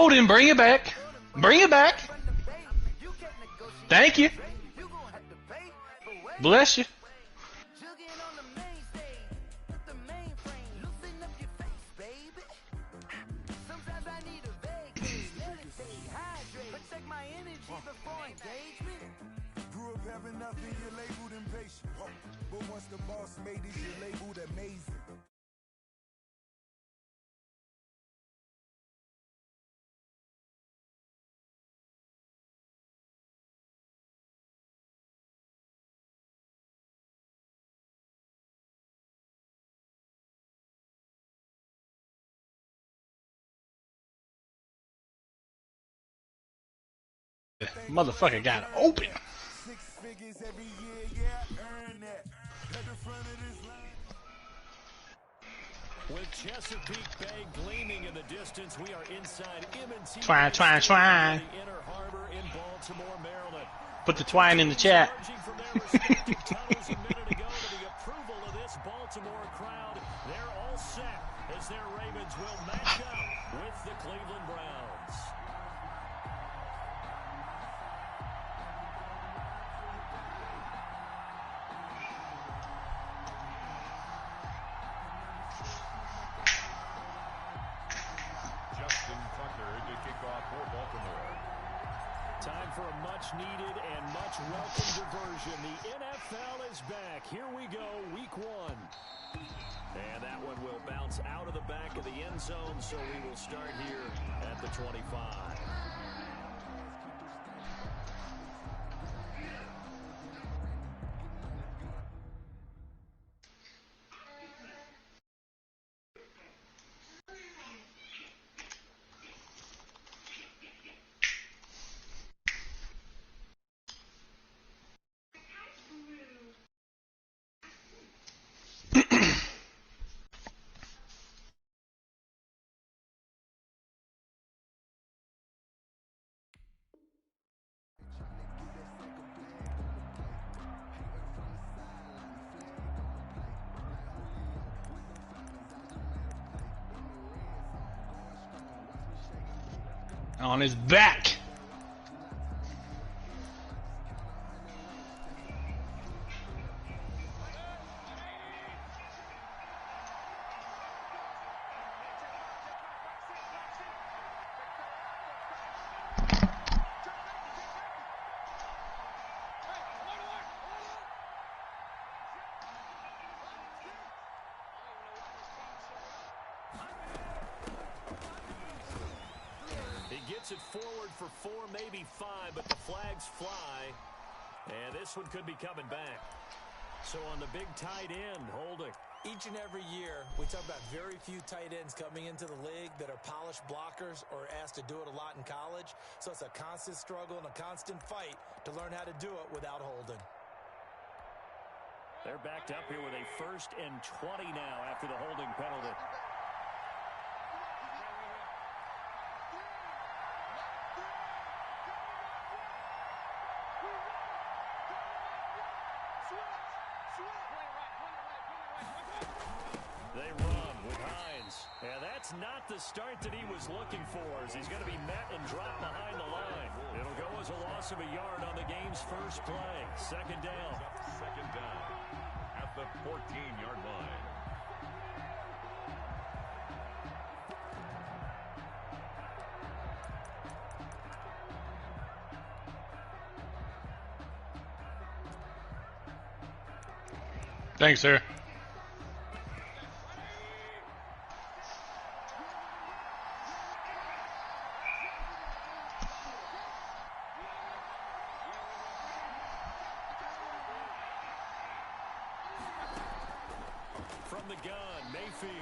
Holding, bring it back. Bring it back. Thank you. Bless you. Grew up having nothing, you're labeled impatient. But once the boss made it, you're labeled amazing. Motherfucker got open. 6 figures every year, yeah, earn that. At the front of this line. With Chesapeake Bay gleaming in the distance, we are inside M&T Twine. the Inner Harbor in Baltimore, Maryland. Put the twine in the chat. Charging from their respective tunnels a minute ago to the approval of this Baltimore crowd. They're all set as their Ravens will match up with the Cleveland Browns. Time for a much-needed and much-welcome diversion. The NFL is back. Here we go, week 1. And that one will bounce out of the back of the end zone, so we will start here at the 25. On his back. Gets it forward for 4, maybe 5, but the flags fly. And this one could be coming back. So on the big tight end, holding. Each and every year, we talk about very few tight ends coming into the league that are polished blockers or asked to do it a lot in college. So it's a constant struggle and a constant fight to learn how to do it without holding. They're backed up here with a 1st and 20 now after the holding penalty. They run with Hines. And that's not the start that he was looking for, as he's going to be met and dropped behind the line. It'll go as a loss of a yard on the game's first play. 2nd down. 2nd down at the 14-yard line. Thanks, sir. From the gun, Mayfield.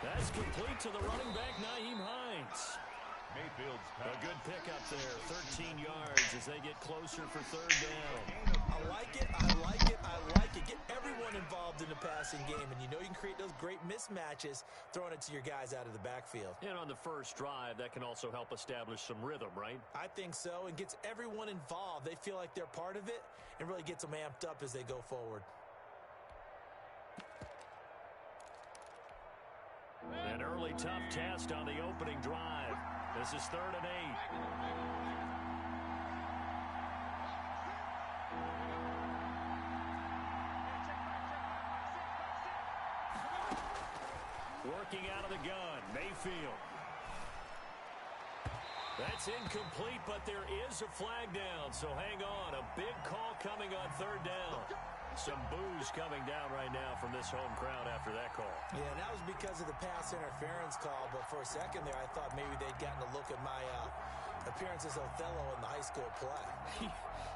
That's complete to the running back, Nyheim Hines. Mayfield's A good pickup there, 13 yards as they get closer for 3rd down. I like it, I like it, I like it. Get everyone involved in the passing game, and you know you can create those great mismatches throwing it to your guys out of the backfield. And on the first drive, that can also help establish some rhythm, right? I think so, and gets everyone involved. They feel like they're part of it and really gets them amped up as they go forward. An early very tough test on the opening drive. This is 3rd and 8. Working out of the gun, Mayfield. That's incomplete, but there is a flag down, so hang on. A big call coming on 3rd down. Some boos coming down right now from this home crowd after that call. Yeah, and that was because of the pass interference call, but for a second there I thought maybe they'd gotten a look at my appearance as Othello in the high school play.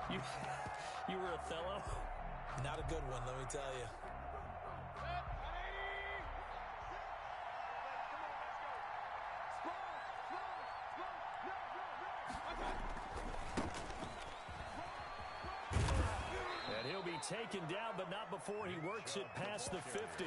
You were Othello? Not a good one, let me tell you. Taken down, but not before he works it past the 50.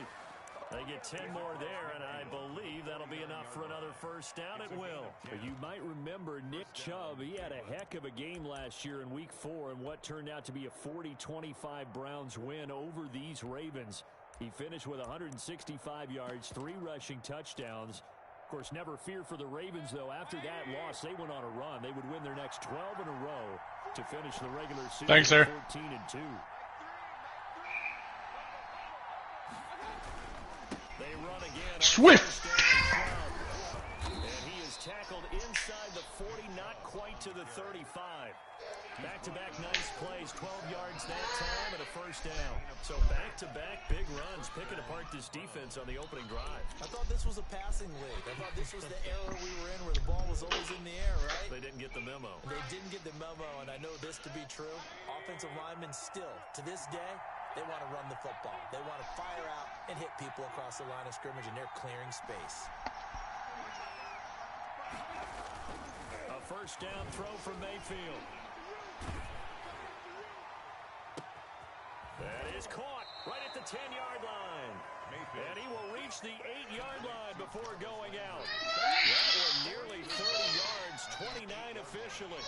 They get 10 more there, and I believe that'll be enough for another first down. It will. You might remember Nick Chubb. He had a heck of a game last year in Week 4 in what turned out to be a 40-25 Browns win over these Ravens. He finished with 165 yards, 3 rushing touchdowns. Of course, never fear for the Ravens, though. After that loss, they went on a run. They would win their next 12 in a row to finish the regular season. Thanks, sir. 14-2. They run again. Swift. And he is tackled inside the 40, not quite to the 35. Back-to-back nice plays, 12 yards that time and a first down. So back-to-back big runs, picking apart this defense on the opening drive. I thought this was a passing league. I thought this was the era we were in where the ball was always in the air, right? They didn't get the memo. They didn't get the memo, and I know this to be true. Offensive linemen still, to this day, they want to run the football. They want to fire out and hit people across the line of scrimmage, and they're clearing space. A first down throw from Mayfield. That is caught right at the 10-yard line. And he will reach the 8-yard line before going out. That was nearly 30 yards, 29 officially.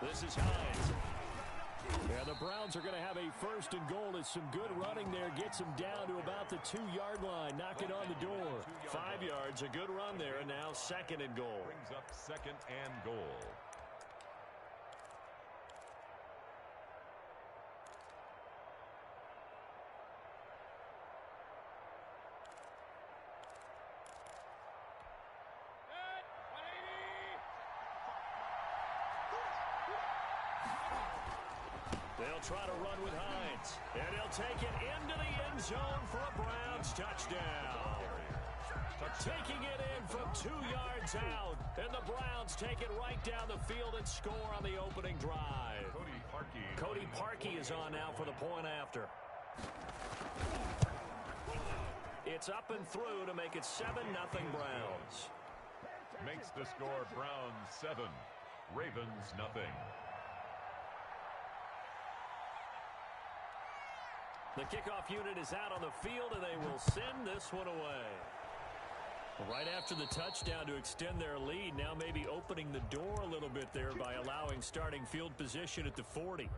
This is Hines. Yeah, the Browns are going to have a first and goal as some good running there gets them down to about the 2-yard line. Knock it on the door. 5 yards, a good run there, and now second and goal. Brings up second and goal. They'll try to run with Hines. And he'll take it into the end zone for a Browns touchdown. Taking it in from 2 yards out. And the Browns take it right down the field and score on the opening drive. Cody Parkey is on now for the point after. It's up and through to make it 7-0 Browns. Makes the score Browns 7, Ravens nothing. The kickoff unit is out on the field, and they will send this one away. Right after the touchdown to extend their lead, now maybe opening the door a little bit there by allowing starting field position at the 40.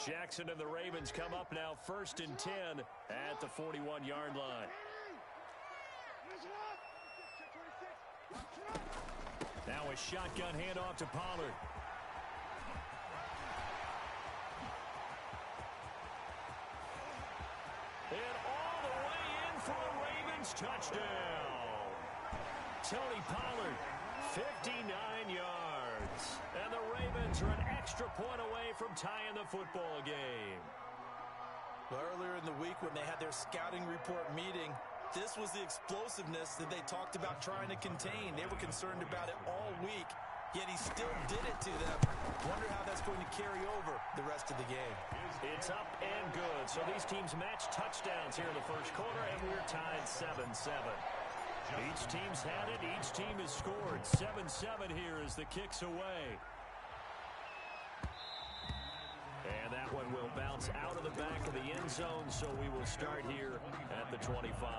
Jackson and the Ravens come up now 1st and 10 at the 41-yard line. Now a shotgun handoff to Pollard. And all the way in for a Ravens touchdown. Tony Pollard, 59 yards. And the Ravens are an extra point away from tying the football game. Well, earlier in the week when they had their scouting report meeting, This was the explosiveness that they talked about trying to contain. They were concerned about it all week, yet he still did it to them. Wonder how that's going to carry over the rest of the game. It's up and good. So these teams match touchdowns here in the first quarter, and we're tied 7-7. Each team's had it. Each team has scored. 7-7 here as the kick's away. And that one will bounce out of the back of the end zone, so we will start here at the 25.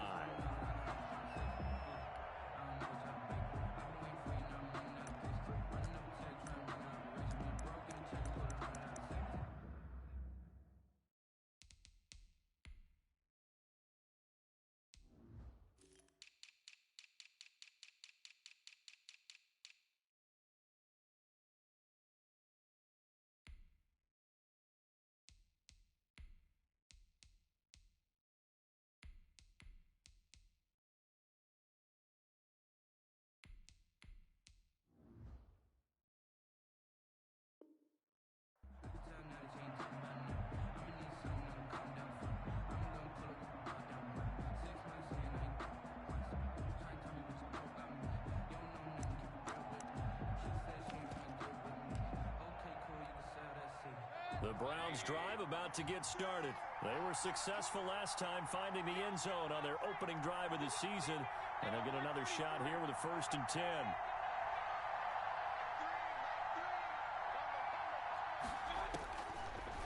The Browns drive about to get started. They were successful last time finding the end zone on their opening drive of the season. And they'll get another shot here with a 1st and 10.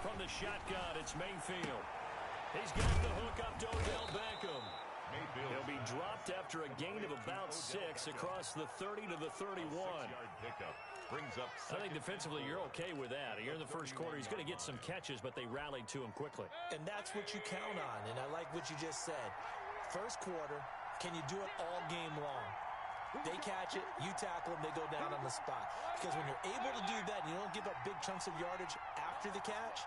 From the shotgun, it's Mayfield. He's got the hook up to Odell Beckham. Mayfield. He'll be dropped after a gain of about 6 across the 30 to the 31. 6-yard pickup. Brings up I think defensively you're okay with that. Here in the first quarter, he's going to get some catches, but they rallied to him quickly. And that's what you count on, and I like what you just said. First quarter, can you do it all game long? They catch it, you tackle them, they go down on the spot. Because when you're able to do that and you don't give up big chunks of yardage after the catch,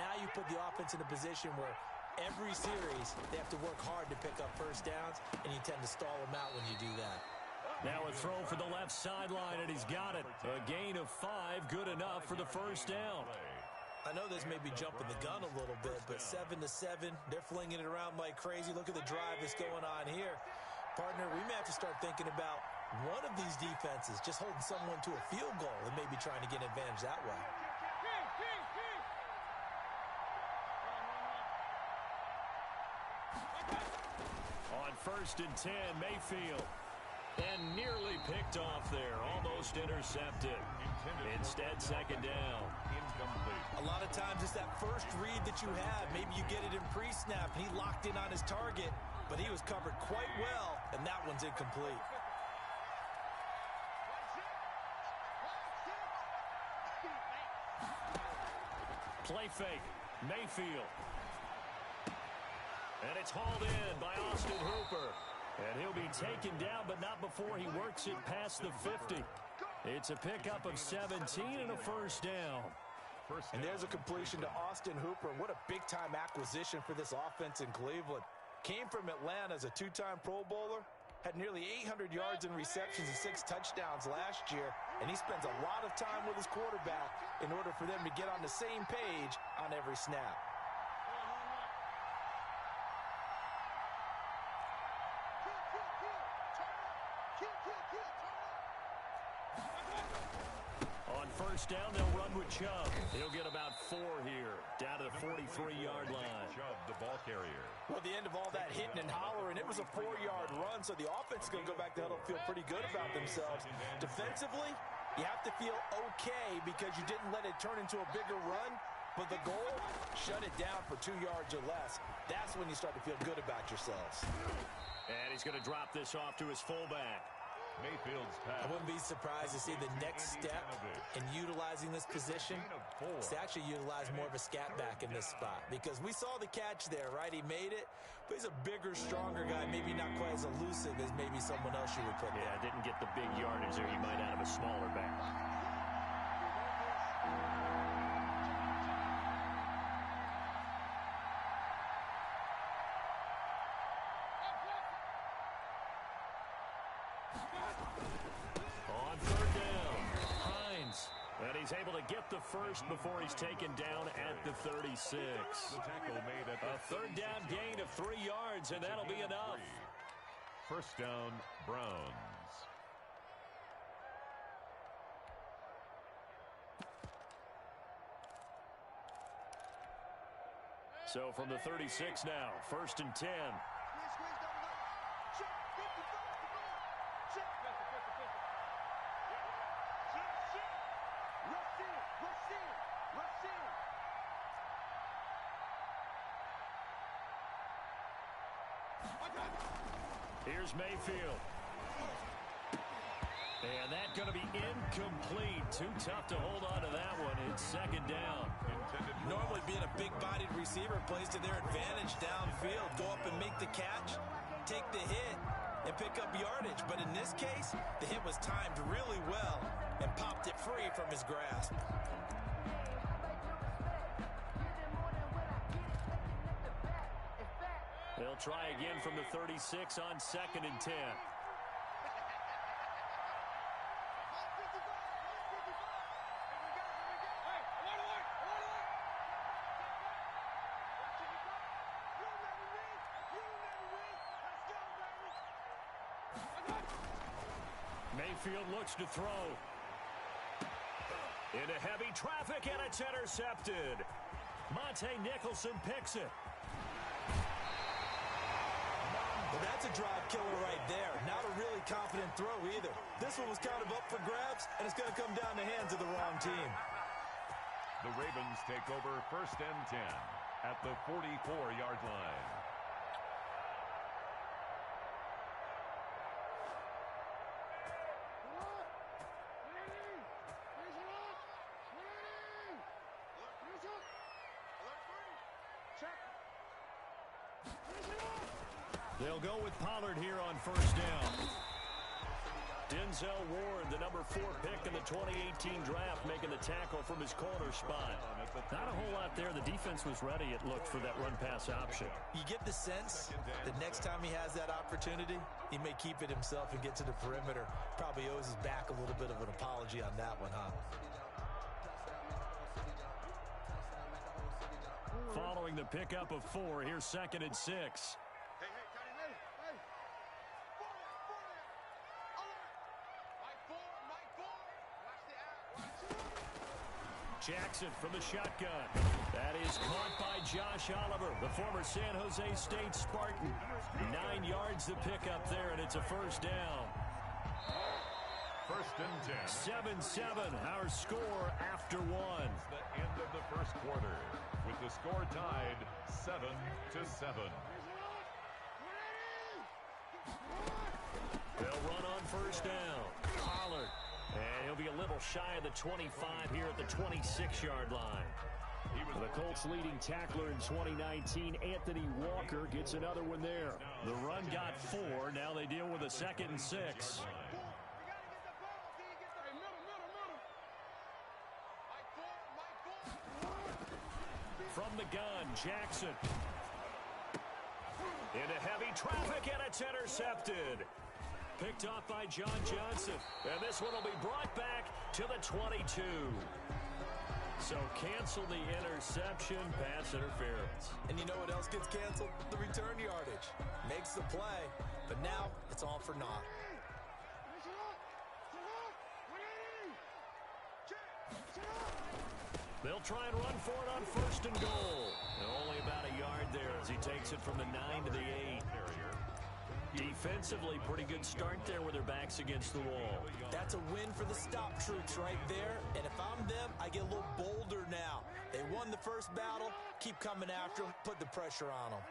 now you put the offense in a position where every series they have to work hard to pick up first downs, and you tend to stall them out when you do that. Now a throw for the left sideline, and he's got it. A gain of 5, good enough for the first down. I know this may be jumping the gun a little bit, but 7-7, they're flinging it around like crazy. Look at the drive that's going on here. Partner, we may have to start thinking about one of these defenses just holding someone to a field goal and maybe trying to get an advantage that way. On 1st and 10, Mayfield. And nearly picked off there. Almost intercepted. Instead, 2nd down. incomplete. A lot of times it's that first read that you have. Maybe you get it in pre-snap, and he locked in on his target, but he was covered quite well, and that one's incomplete. Play fake. Mayfield. And it's hauled in by Austin Hooper. And he'll be taken down, but not before he works it past the 50. It's a pickup of 17 and a first down. And there's a completion to Austin Hooper. What a big-time acquisition for this offense in Cleveland. Came from Atlanta as a 2-time Pro Bowler. Had nearly 800 yards in receptions and 6 touchdowns last year. And he spends a lot of time with his quarterback in order for them to get on the same page on every snap. On first down, they'll run with Chubb. He'll get about 4 here, down to the 43-yard line. Chubb, the ball carrier. Well, the end of all that hitting and hollering, it was a 4-yard run, so the offense is going to go back to huddle and feel pretty good about themselves. Defensively, you have to feel okay because you didn't let it turn into a bigger run, but the goal, shut it down for 2 yards or less. That's when you start to feel good about yourselves. And he's going to drop this off to his fullback. Mayfield's pass. I wouldn't be surprised to see the next step in utilizing this position is to actually utilize more of a scat back in this spot, because we saw the catch there, right? He made it, but he's a bigger, stronger guy, maybe not quite as elusive as maybe someone else you would put there. Yeah, didn't get the big yardage there. You might out of a smaller back. And he's able to get the first before he's taken down at the 36. The tackle made at the A third down gain of 3 yards, and that'll be enough. First down, Browns. So from the 36 now, 1st and 10. Here's Mayfield. And that's going to be incomplete. Too tough to hold on to that one. It's 2nd down. Normally being a big-bodied receiver plays to their advantage downfield. Go up and make the catch, take the hit, and pick up yardage. But in this case, the hit was timed really well and popped it free from his grasp. They'll try again from the 36 on 2nd and 10. Mayfield looks to throw. Into heavy traffic, and it's intercepted. Monte Nicholson picks it. Well, that's a drive killer right there. Not a really confident throw either. This one was kind of up for grabs, and it's going to come down the hands of the wrong team. The Ravens take over 1st and 10 at the 44-yard line. They'll go with Pollard here on 1st down. Denzel Ward, the number 4 pick in the 2018 draft, making the tackle from his corner spot. Not a whole lot there. The defense was ready, it looked, for that run-pass option. You get the sense that next time he has that opportunity, he may keep it himself and get to the perimeter. Probably owes his back a little bit of an apology on that one, huh? Following the pickup of 4, here's 2nd and 6. Jackson from the shotgun. That is caught by Josh Oliver, the former San Jose State Spartan. 9 yards to pick up there, and it's a 1st down. 1st and 10. 7-7, our score after 1. The end of the 1st quarter, with the score tied 7-7. They'll run on 1st down. Pollard. And he'll be a little shy of the 25 here at the 26-yard line. The Colts' leading tackler in 2019, Anthony Walker, gets another one there. The run got 4. Now they deal with a 2nd and 6. From the gun, Jackson. Into heavy traffic, and it's intercepted. Picked off by John Johnson. And this one will be brought back to the 22. So cancel the interception, pass interference. And you know what else gets canceled? The return yardage. Makes the play, but now it's all for naught. They'll try and run for it on 1st and goal. And only about a yard there as he takes it from the 9 to the 8. Defensively, pretty good start there with their backs against the wall. That's a win for the stop troops right there. And if I'm them, I get a little bolder now. They won the first battle. Keep coming after them. Put the pressure on them.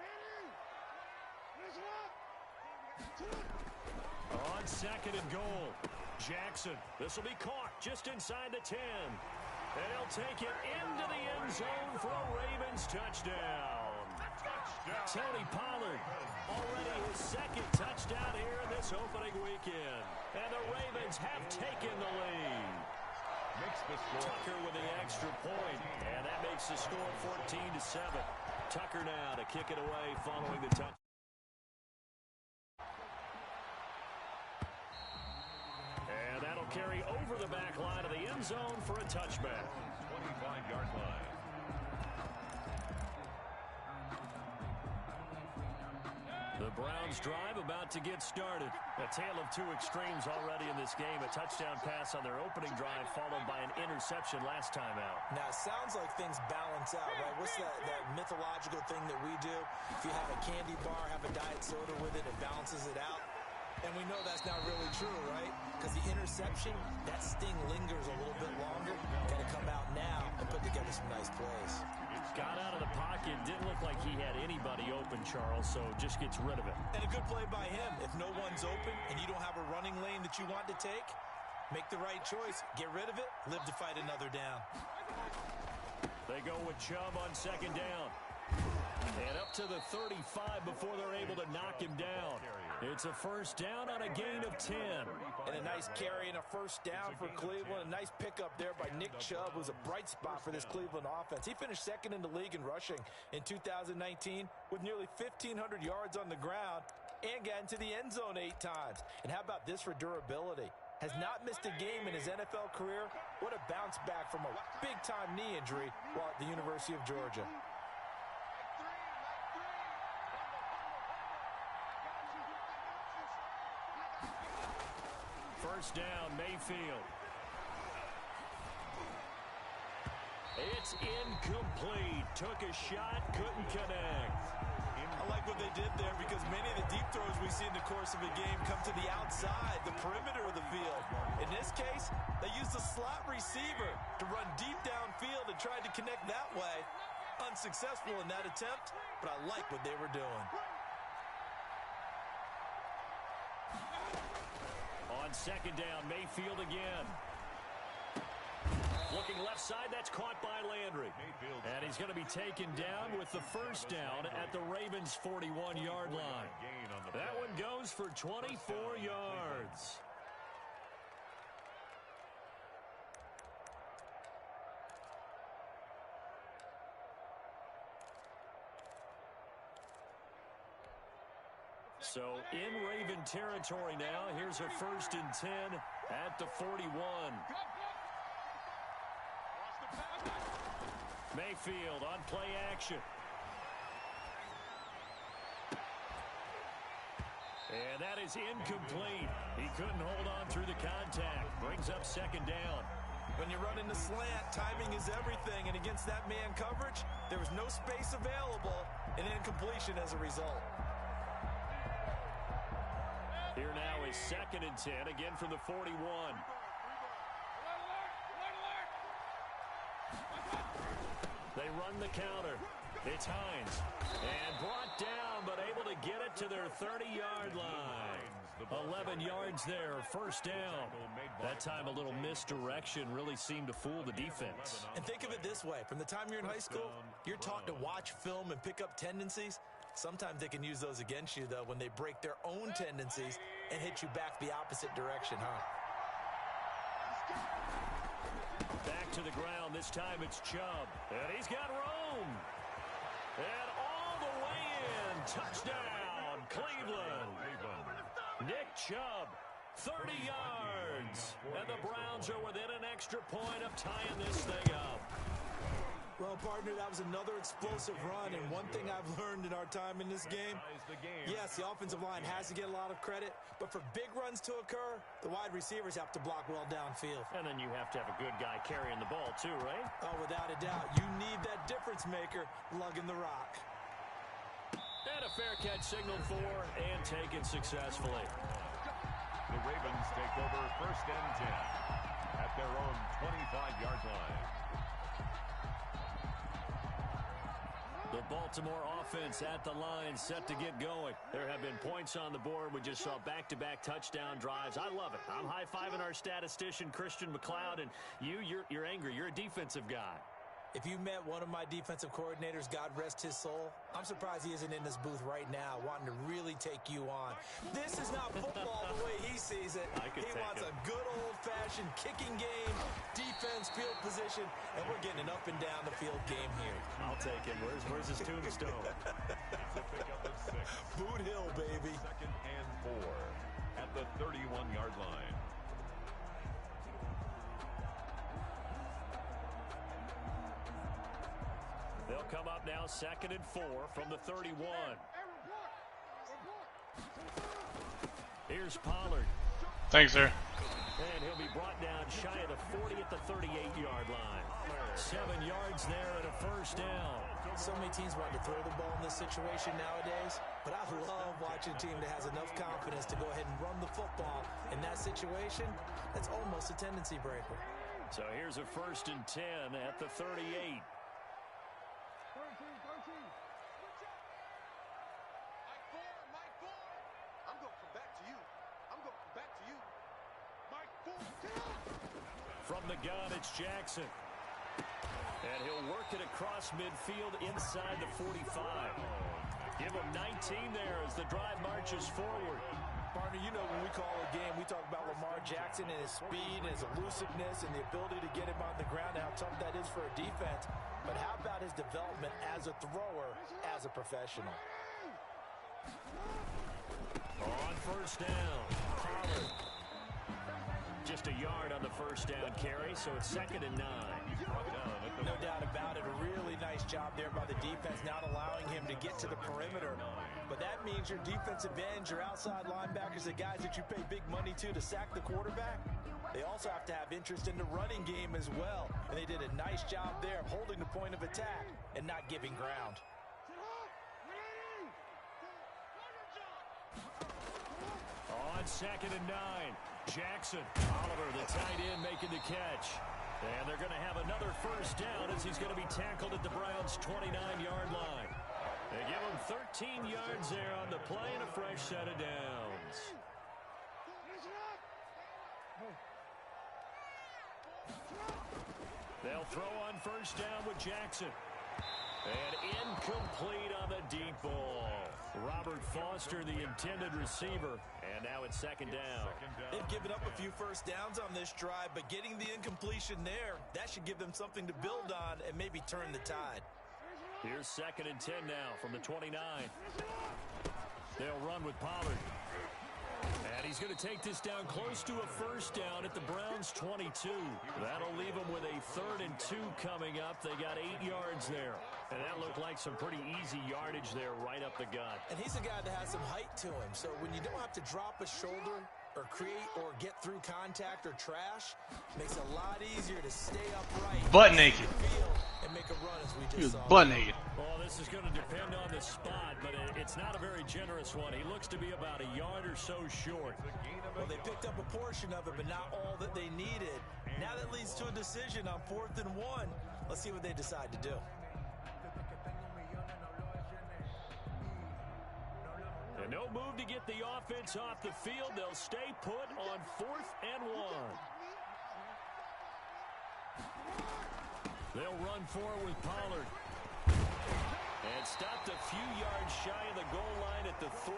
On 2nd and goal, Jackson. This will be caught just inside the 10. And he'll take it into the end zone for a Ravens touchdown. Tony Pollard, already his 2nd touchdown here in this opening weekend. And the Ravens have taken the lead. Makes the score. Tucker with the extra point, and that makes the score 14-7. Tucker now to kick it away following the touch. And that'll carry over the back line of the end end zone for a touchback. 25-yard line. The Browns drive about to get started. A tale of two extremes already in this game. A touchdown pass on their opening drive followed by an interception last time out. Now, it sounds like things balance out, right? What's that mythological thing that we do? If you have a candy bar, have a diet soda with it, it balances it out. And we know that's not really true, right? Because the interception, that sting lingers a little bit longer. Got to come out now and put together some nice plays. Got out of the pocket. Didn't look like he had anybody open, Charles, so just gets rid of it. And a good play by him. If no one's open and you don't have a running lane that you want to take, make the right choice. Get rid of it. Live to fight another down. They go with Chubb on second down. And up to the 35 before they're able to knock him down. It's a first down on a gain of 10. And a nice carry and a first down for Cleveland. A nice pickup there by Nick Chubb, who's a bright spot for this Cleveland offense. He finished second in the league in rushing in 2019 with nearly 1,500 yards on the ground and got into the end zone 8 times. And how about this for durability? Has not missed a game in his NFL career. What a bounce back from a big-time knee injury while at the University of Georgia. First down, Mayfield. It's incomplete. Took a shot, couldn't connect. I like what they did there because many of the deep throws we see in the course of a game come to the outside, the perimeter of the field. In this case, they used a slot receiver to run deep downfield and tried to connect that way. Unsuccessful in that attempt, but I like what they were doing. On second down, Mayfield again. Looking left side, that's caught by Landry. And he's going to be taken down with the first down at the Ravens' 41-yard line. That one goes for 24 yards. So in Raven territory now. Here's a first and 10 at the 41. Mayfield on play action. And that is incomplete. He couldn't hold on through the contact. Brings up second down. When you're running the slant, timing is everything. And against that man coverage, there was no space available and incompletion as a result. Here now is second and 10, again from the 41. They run the counter. It's Hines. And brought down, but able to get it to their 30-yard line. 11 yards there, first down. That time a little misdirection really seemed to fool the defense. And think of it this way. From the time you're in high school, you're taught to watch film and pick up tendencies. Sometimes they can use those against you, though, when they break their own tendencies and hit you back the opposite direction, huh? Back to the ground. This time it's Chubb. And he's got room. And all the way in. Touchdown, Cleveland. Nick Chubb, 30 yards. And the Browns are within an extra point of tying this thing up. Well, partner, that was another explosive run, and one thing I've learned in our time in this game, yes, the offensive line has to get a lot of credit, but for big runs to occur, the wide receivers have to block well downfield. And then you have to have a good guy carrying the ball too, right? Oh, without a doubt. You need that difference maker lugging the rock. And a fair catch signaled for and taken successfully. The Ravens take over first and 10 at their own 25-yard line. The Baltimore offense at the line, set to get going. There have been points on the board. We just saw back-to-back touchdown drives. I love it. I'm high-fiving our statistician, Christian McLeod, and you're angry. You're a defensive guy. If you met one of my defensive coordinators, God rest his soul, I'm surprised he isn't in this booth right now wanting to really take you on. This is not football the way he sees it. He wants a good old-fashioned kicking game, defense, field position, and we're getting an up and down the field game here. I'll take him. Where's his tombstone? Boot Hill, baby. Second and 4 at the 31-yard line. They'll come up now 2nd and 4 from the 31. Here's Pollard. Thanks, sir. And he'll be brought down shy of the 40 at the 38-yard line. 7 yards there and a first down. So many teams want to throw the ball in this situation nowadays, but I love watching a team that has enough confidence to go ahead and run the football. In that situation, that's almost a tendency breaker. So here's a 1st and 10 at the 38. From the gun, it's Jackson. And he'll work it across midfield inside the 45. Give him 19 there as the drive marches forward. Partner, you know when we call a game, we talk about Lamar Jackson and his speed and his elusiveness and the ability to get him on the ground and how tough that is for a defense. But how about his development as a thrower, as a professional? On 1st down, Pollard. Just a yard on the 1st down carry, so it's 2nd and 9. No doubt about it. A really nice job there by the defense, not allowing him to get to the perimeter. But that means your defensive ends, your outside linebackers, the guys that you pay big money to sack the quarterback, they also have to have interest in the running game as well. And they did a nice job there of holding the point of attack and not giving ground. On 2nd and 9, Jackson. Oliver, the tight end, making the catch. And they're going to have another 1st down as he's going to be tackled at the Browns' 29-yard line. They give him 13 yards there on the play and a fresh set of downs. They'll throw on 1st down with Jackson. And incomplete on the deep ball. Robert Foster, the intended receiver. And now it's 2nd down. They've given up a few 1st downs on this drive, but getting the incompletion there, that should give them something to build on and maybe turn the tide. Here's 2nd and 10 now from the 29. They'll run with Pollard. And he's going to take this down close to a 1st down at the Browns' 22. That'll leave them with a 3rd and 2 coming up. They got 8 yards there. And that looked like some pretty easy yardage there right up the gut. And he's a guy that has some height to him. So when you don't have to drop a shoulder or create or get through contact or trash, makes it a lot easier to stay upright. Butt naked. And make a run as we He was just saw. butt naked. Well, this is going to depend on the spot, but it's not a very generous one. He looks to be about a yard or so short. Well, they picked up a portion of it, but not all that they needed. Now that leads to a decision on 4th and 1. Let's see what they decide to do. And no move to get the offense off the field. They'll stay put on 4th and 1. They'll run forward with Pollard. And stopped a few yards shy of the goal line at the 3.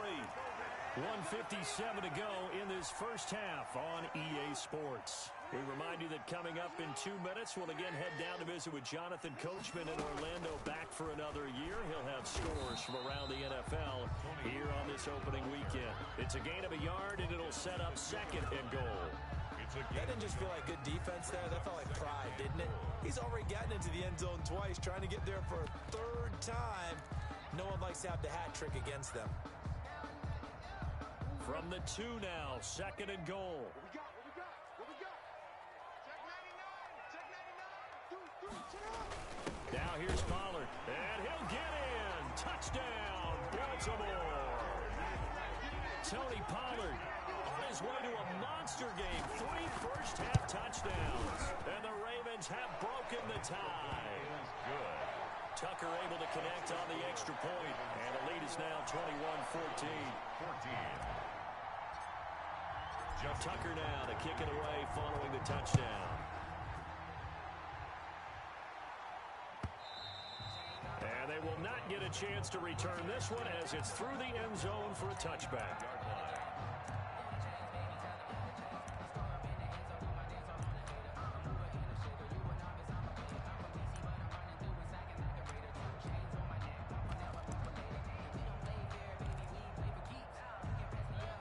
1:57 to go in this 1st half on EA Sports. We remind you that coming up in 2 minutes, we'll again head down to visit with Jonathan Coachman in Orlando, back for another year. He'll have scores from around the NFL here on this opening weekend. It's a gain of a yard, and it'll set up 2nd and goal. That didn't just feel like good defense there. That felt like pride, didn't it? He's already gotten into the end zone twice, trying to get there for a 3rd time. No one likes to have the hat trick against them. From the 2 now, 2nd and goal. Now here's Pollard, and he'll get in. Touchdown, Baltimore. Tony Pollard on his way to a monster game. 3 first-half touchdowns, and the Ravens have broken the tie. Good. Tucker able to connect on the extra point, and the lead is now 21-14. 14. Tucker now to kick it away following the touchdown. And they will not get a chance to return this one as it's through the end zone for a touchback.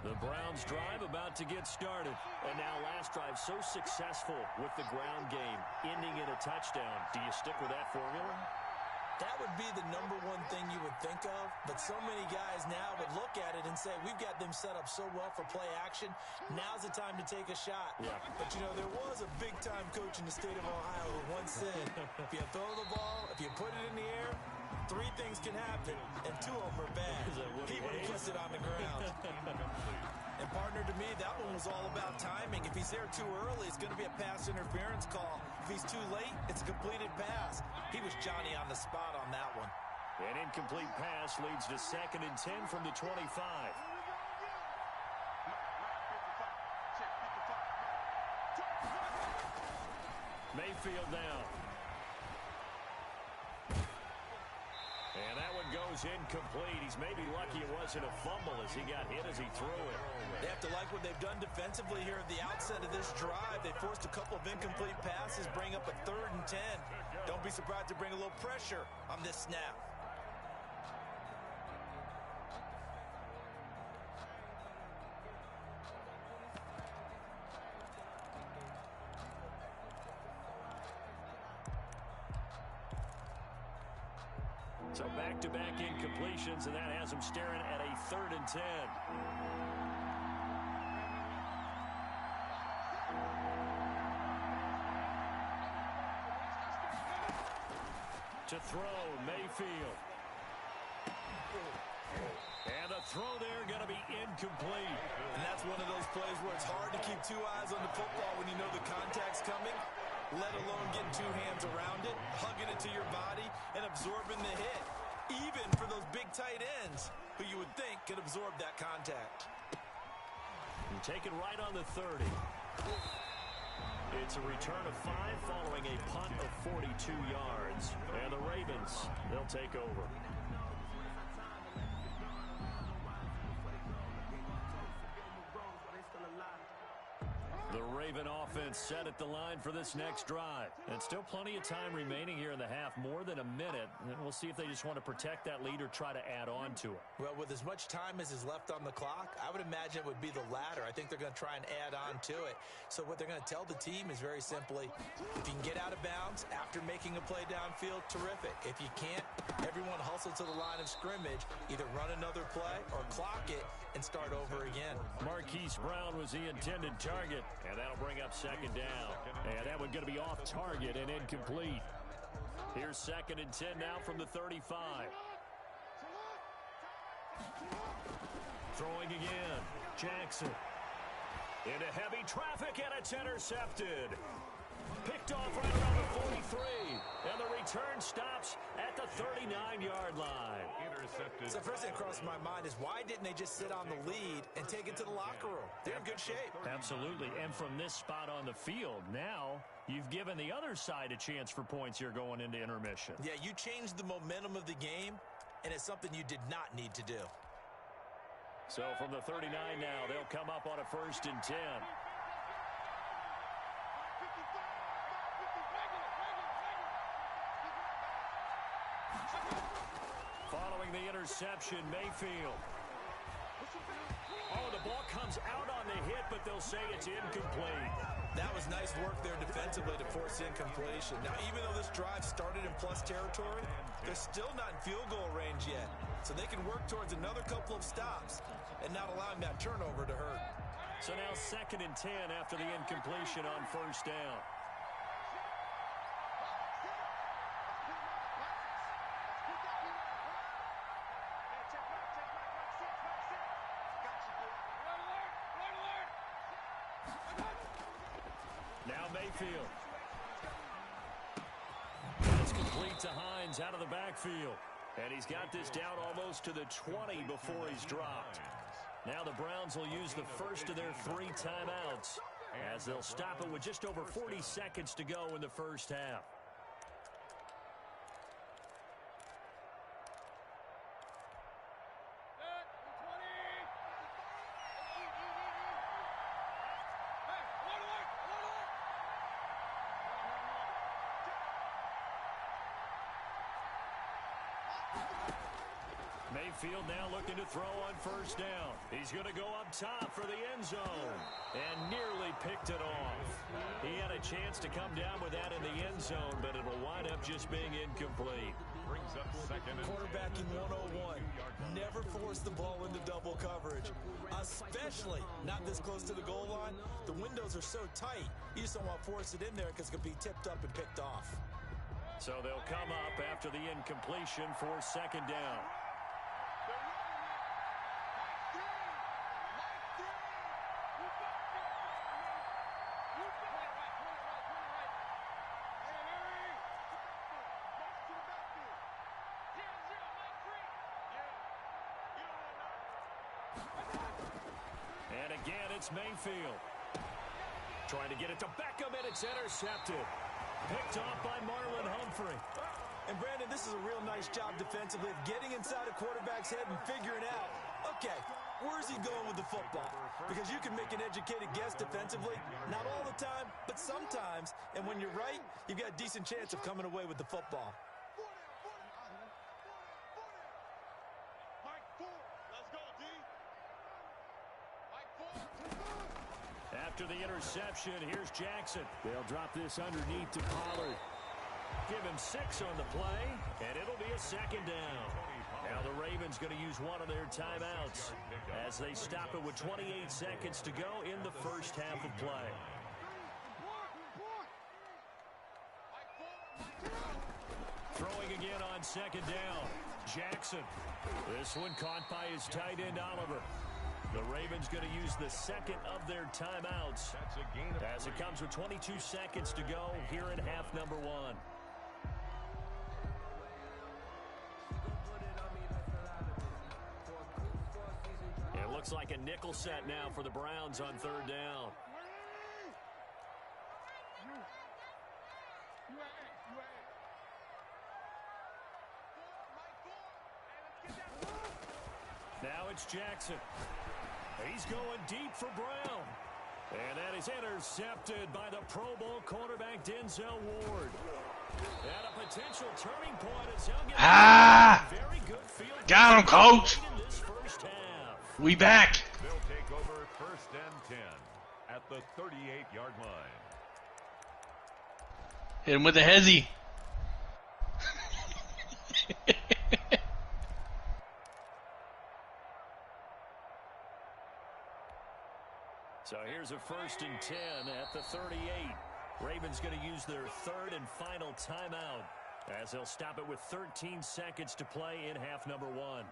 The Browns drive about to get started. And now last drive so successful with the ground game, ending in a touchdown. Do you stick with that formula? That would be the number one thing you would think of, but so many guys now would look at it and say, we've got them set up so well for play action. Now's the time to take a shot. Yeah. But, you know, there was a big-time coach in the state of Ohio who once said, if you throw the ball, if you put it in the air, 3 things can happen, and 2 of them are bad. He would have kept it on the ground. And, partner, to me, that one was all about timing. If he's there too early, it's going to be a pass interference call. If he's too late, it's a completed pass. He was Johnny on the spot on that one. An incomplete pass leads to 2nd and 10 from the 25. Mayfield now. And that one goes incomplete. He's maybe lucky it wasn't a fumble as he got hit as he threw it. They have to like what they've done defensively here at the outset of this drive. They forced a couple of incomplete passes, bring up a 3rd and 10. Don't be surprised to bring a little pressure on this snap. So back-to-back incompletions, and that has him staring at a 3rd and 10. To throw, Mayfield. And the throw there going to be incomplete. And that's one of those plays where it's hard to keep 2 eyes on the football when you know the contact's coming, let alone getting 2 hands around it, hugging it to your body, and absorbing the hit. Even for those big tight ends who you would think could absorb that contact. And take it right on the 30. It's a return of 5 following a punt of 42 yards. And the Ravens, they'll take over. The Raven offense set at the line for this next drive. And still plenty of time remaining here in the half, more than a minute. And we'll see if they just want to protect that lead or try to add on to it. Well, with as much time as is left on the clock, I would imagine it would be the latter. I think they're going to try and add on to it. So what they're going to tell the team is very simply, if you can get out of bounds after making a play downfield, terrific. If you can't, everyone hustle to the line of scrimmage, either run another play or clock it and start over again. Marquise Brown was the intended target, and that'll bring up 2nd down. And that one's going to be off target and incomplete. Here's 2nd and 10 now from the 35. Throwing again. Jackson. Into heavy traffic, and it's intercepted. Picked off right around the 43. And the return stops at the 39-yard line. Intercepted. So the first thing that crossed my mind is why didn't they just sit on the lead and take it to the locker room? They're in good shape. Absolutely. And from this spot on the field, now you've given the other side a chance for points here going into intermission. Yeah, you changed the momentum of the game, and it's something you did not need to do. So from the 39 now, they'll come up on a 1st and 10. Following the interception, Mayfield. Oh, the ball comes out on the hit, but they'll say it's incomplete. That was nice work there defensively to force incompletion. Now, even though this drive started in plus territory, they're still not in field goal range yet. So they can work towards another couple of stops and not allowing that turnover to hurt. So now 2nd and 10 after the incompletion on 1st down. Now Mayfield. It's complete to Hines out of the backfield. And he's got this down almost to the 20 before he's dropped. Now the Browns will use the first of their 3 timeouts as they'll stop it with just over 40 seconds to go in the first half. Mayfield now looking to throw on 1st down. He's going to go up top for the end zone and nearly picked it off. He had a chance to come down with that in the end zone, but it'll wind up just being incomplete. brings up second and 10. Quarterbacking 101. Never force the ball into double coverage, especially not this close to the goal line. The windows are so tight, you just don't want to force it in there because it could be tipped up and picked off. So they'll come up after the incompletion for second down. And again, it's Mayfield. Trying to get it to Beckham, and it's intercepted. Picked off by Marlon Humphrey. And Brandon, this is a real nice job defensively of getting inside a quarterback's head and figuring out, okay, where's he going with the football? Because you can make an educated guess defensively, not all the time, but sometimes. And when you're right, you've got a decent chance of coming away with the football. After the interception, here's Jackson. They'll drop this underneath to Pollard. Give him 6 on the play, and it'll be a second down. Now the Ravens going to use one of their timeouts as they stop it with 28 seconds to go in the first half of play. Throwing again on second down. Jackson. This one caught by his tight end, Oliver. The Ravens going to use the second of their timeouts as it comes with 22 seconds to go here in half number 1. It looks like a nickel set now for the Browns on third down. Now it's Jackson. He's going deep for Brown. And that is intercepted by the Pro Bowl cornerback Denzel Ward. And a potential turning point as he'll get very good field. Got him, coach. In this first half. We back. They'll take over first and 10 at the 38-yard line. Hit him with a hezzy. So here's a first and 10 at the 38. Ravens going to use their third and final timeout as they'll stop it with 13 seconds to play in half number 1.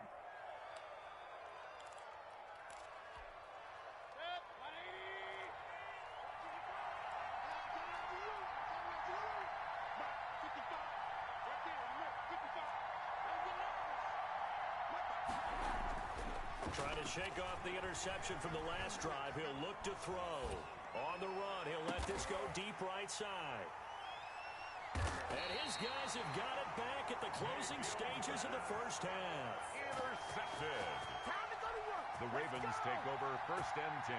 Trying to shake off the interception from the last drive. He'll look to throw. On the run, he'll let this go deep right side. And his guys have got it back at the closing stages of the first half. Intercepted. The Ravens take over first and 10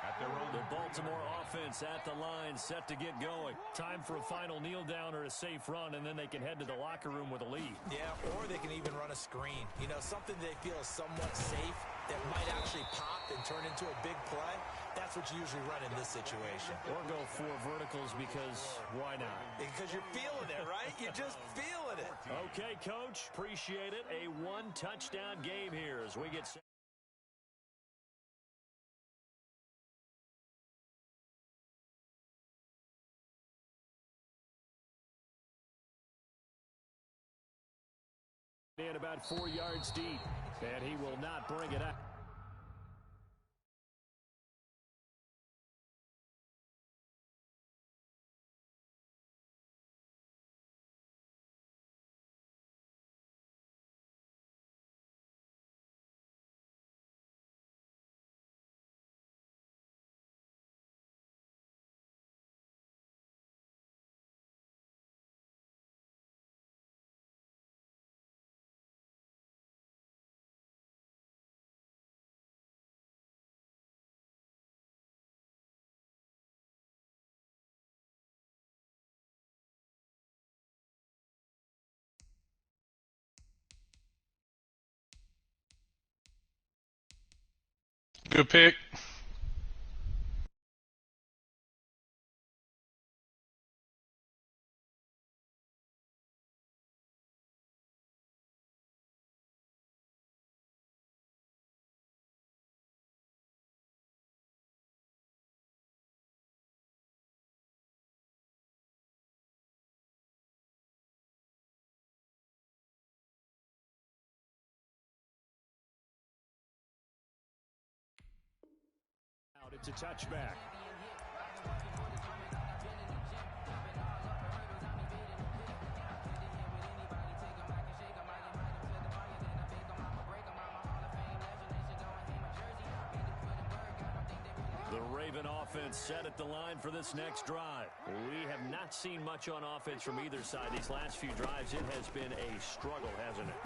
at their own. The Baltimore offense at the line, set to get going. Time for a final kneel down or a safe run, and then they can head to the locker room with a lead. Yeah, or they can even run a screen. You know, something they feel is somewhat safe that might actually pop and turn into a big play. That's what you usually run in this situation. Or go 4 verticals because why not? Because you're feeling it, right? You're just feeling it. Okay, Coach. Appreciate it. A 1-touchdown game here as we get set. In about 4 yards deep, and he will not bring it up. Good pick. It's a touchback. The Raven offense set at the line for this next drive. We have not seen much on offense from either side. These last few drives, it has been a struggle, hasn't it?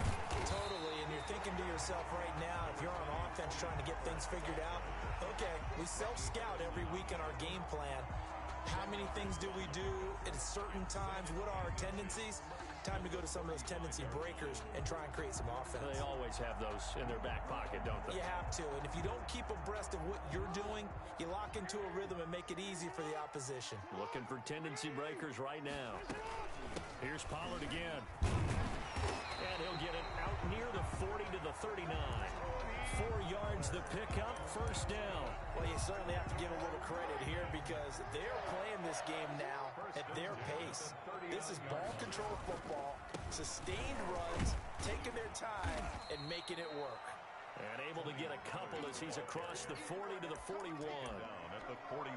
Totally, and you're thinking to yourself right now, if you're on offense trying to get things figured out, okay, we self-scout every week in our game plan. How many things do we do at certain times? What are our tendencies? Time to go to some of those tendency breakers and try and create some offense. They always have those in their back pocket, don't they? You have to, and if you don't keep abreast of what you're doing, you lock into a rhythm and make it easy for the opposition. Looking for tendency breakers right now. Here's Pollard again. And he'll get it out near the 40 to the 39. 4 yards the pickup, first down. Well, you certainly have to give a little credit here because they're playing this game now at their pace. This is ball control football, sustained runs, taking their time, and making it work. And able to get a couple as he's across the 40 to the 41. Down at the 41.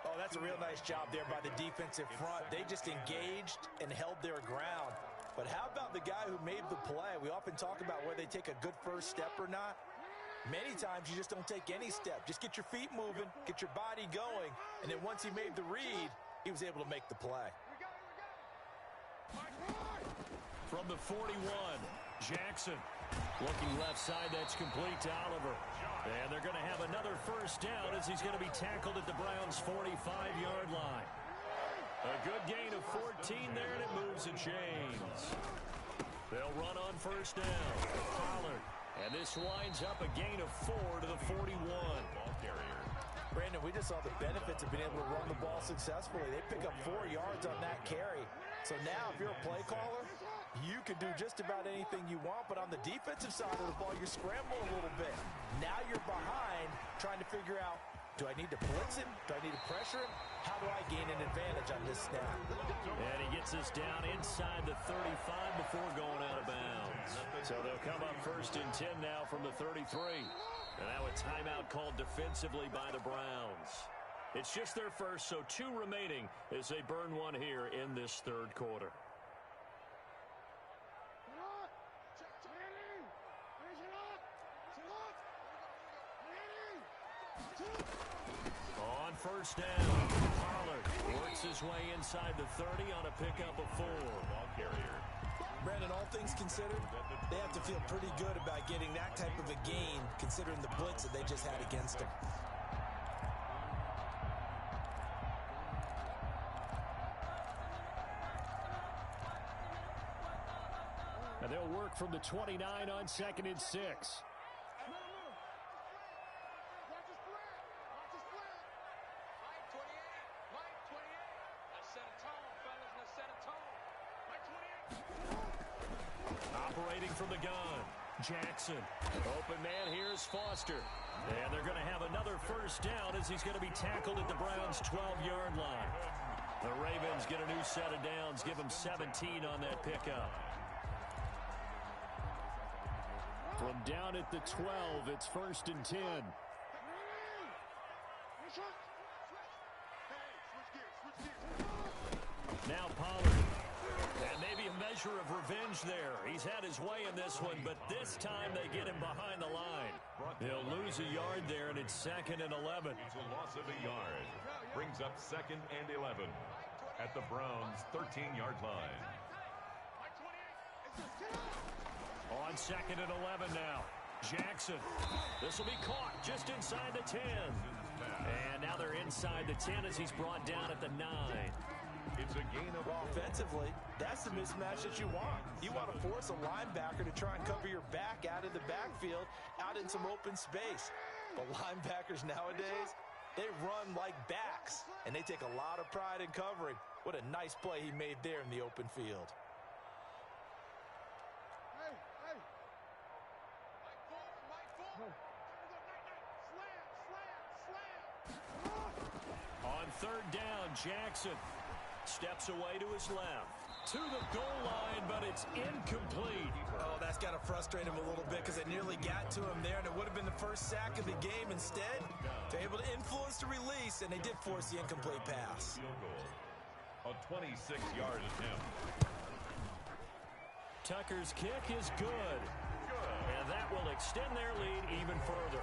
Oh, that's a real nice job there by the defensive front. They just engaged and held their ground. But how about the guy who made the play? We often talk about whether they take a good first step or not. Many times you just don't take any step. Just get your feet moving, get your body going, and then once he made the read, he was able to make the play. From the 41, Jackson. Looking left side, that's complete to Oliver. And they're going to have another first down as he's going to be tackled at the Browns' 45-yard line. A good gain of 14 there, and it moves the chains. They'll run on first down. Pollard. And this winds up a gain of 4 to the 41. Ball carrier. Brandon, we just saw the benefits of being able to run the ball successfully. They pick up 4 yards on that carry. So now if you're a play caller, you can do just about anything you want. But on the defensive side of the ball, you're scrambling a little bit. Now you're behind trying to figure out, do I need to blitz him? Do I need to pressure him? How do I gain an advantage on this snap? And he gets us down inside the 35 before going out of bounds. So they'll come up first and 10 now from the 33. And now a timeout called defensively by the Browns. It's just their first, so 2 remaining as they burn one here in this third quarter. On first down, Pollard works his way inside the 30 on a pickup of 4. Ball carrier. Brandon, all things considered, they have to feel pretty good about getting that type of a gain considering the blitz that they just had against them. And they'll work from the 29 on 2nd and 6. Operating from the gun, Jackson. Open man, here's Foster. And they're going to have another first down as he's going to be tackled at the Browns' 12-yard line. The Ravens get a new set of downs, give them 17 on that pickup. From down at the 12, it's 1st and 10. Now Pollard. And maybe a measure of revenge there. He's had his way in this one, but this time they get him behind the line. He'll lose a yard there, and it's 2nd and 11. It's a loss of a yard. Brings up 2nd and 11 at the Browns' 13-yard line. On 2nd and 11 now. Jackson. This will be caught just inside the 10. And now they're inside the 10 as he's brought down at the 9. It's a gain of Offensively, that's the mismatch that you want. You want to force a linebacker to try and cover your back out of the backfield, out in some open space. But linebackers nowadays, they run like backs, and they take a lot of pride in covering. What a nice play he made there in the open field. On 3rd down, Jackson steps away to his left. to the goal line, but it's incomplete. Oh, that's got to frustrate him a little bit because they nearly got to him there, and it would have been the first sack of the game. Instead, they're able to influence the release, and they did force the incomplete pass. Field goal. A 26-yard attempt. Tucker's kick is good. And that will extend their lead even further.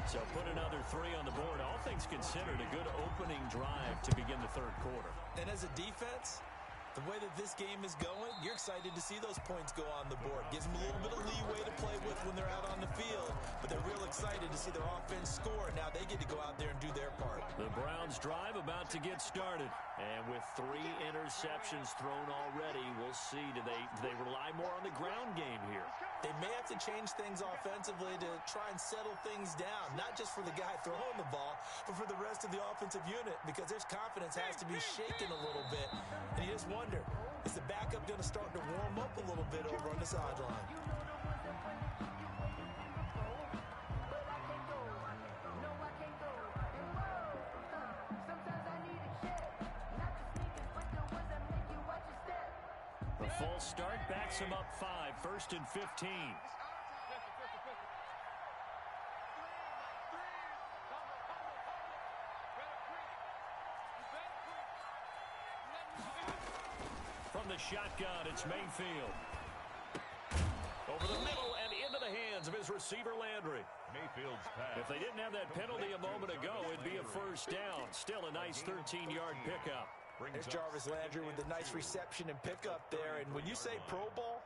So put another 3 on the board. All things considered, a good opening drive to begin the third quarter. And as a defense, the way that this game is going, you're excited to see those points go on the board. Gives them a little bit of leeway to play with when they're out on the field, but they're real excited to see their offense score. Now they get to go out there and do their part. The Browns drive about to get started. And with 3 interceptions thrown already, we'll see. Do they rely more on the ground game here? They may have to change things offensively to try and settle things down, not just for the guy throwing the ball, but for the rest of the offensive unit, because their confidence has to be shaken a little bit. And you just wonder, is the backup going to start to warm up a little bit over on the sideline? The full start backs him up 5, 1st and 15. From the shotgun, it's Mayfield. Over the middle and into the hands of his receiver, Landry. Mayfield's pass. If they didn't have that penalty a moment ago, it'd be a first down. Still a nice 13-yard pickup. There's Jarvis Landry with the nice reception and pickup there. And when you say Pro Bowl,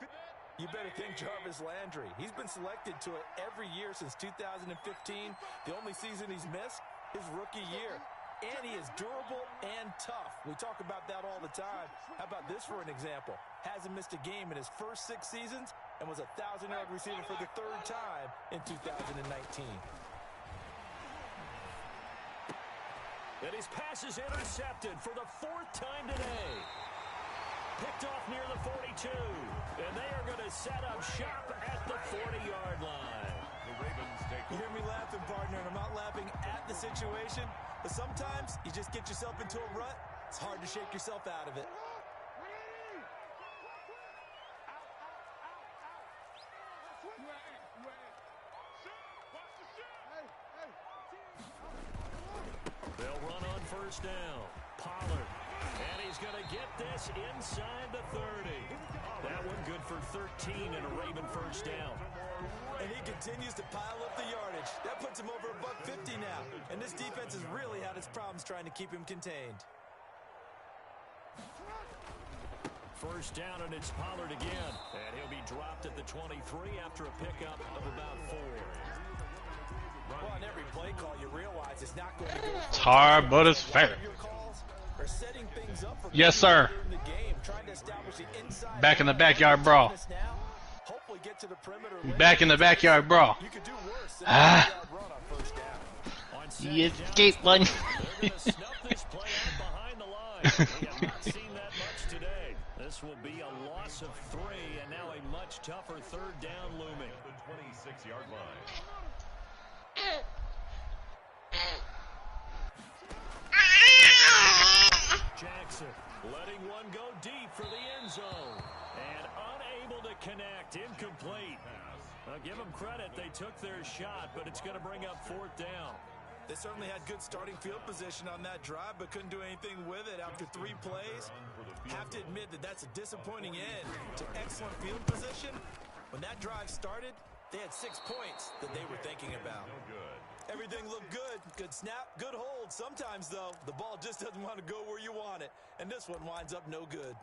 you better think Jarvis Landry. He's been selected to it every year since 2015. The only season he's missed, his rookie year. And he is durable and tough. We talk about that all the time. How about this for an example? Hasn't missed a game in his first 6 seasons and was a 1,000-yard receiver for the 3rd time in 2019. And his pass is intercepted for the 4th time today. Picked off near the 42. And they are going to set up shop at the 40-yard line. The Ravens take You hear me laughing, partner, and I'm not laughing at the situation, but sometimes you just get yourself into a rut. It's hard to shake yourself out of it. They'll run on 1st down. Pollard. And he's going to get this inside the 30. That one good for 13 and a Raven 1st down. And he continues to pile up the yardage. That puts him over $150 now. And this defense has really had its problems trying to keep him contained. 1st down, and it's Pollard again. And he'll be dropped at the 23 after a pickup of about 4. Well, on every play call, you realize it's not going to go. It's hard, but it's fair. Yes, sir. Back in the backyard brawl. Back in the backyard brawl. Ah. You escaped one. This will be a loss of 3, and now a much tougher 3rd down looming. the 26-yard line. Jackson letting one go deep for the end zone. And unable to connect. Incomplete. Give them credit. They took their shot, but it's going to bring up 4th down. They certainly had good starting field position on that drive, but couldn't do anything with it after 3 plays. Have to admit that that's a disappointing end to excellent field position. When that drive started, they had 6 points that they were thinking about. No good. Everything looked good. Good snap, good hold. Sometimes, though, the ball just doesn't want to go where you want it. And this one winds up no good.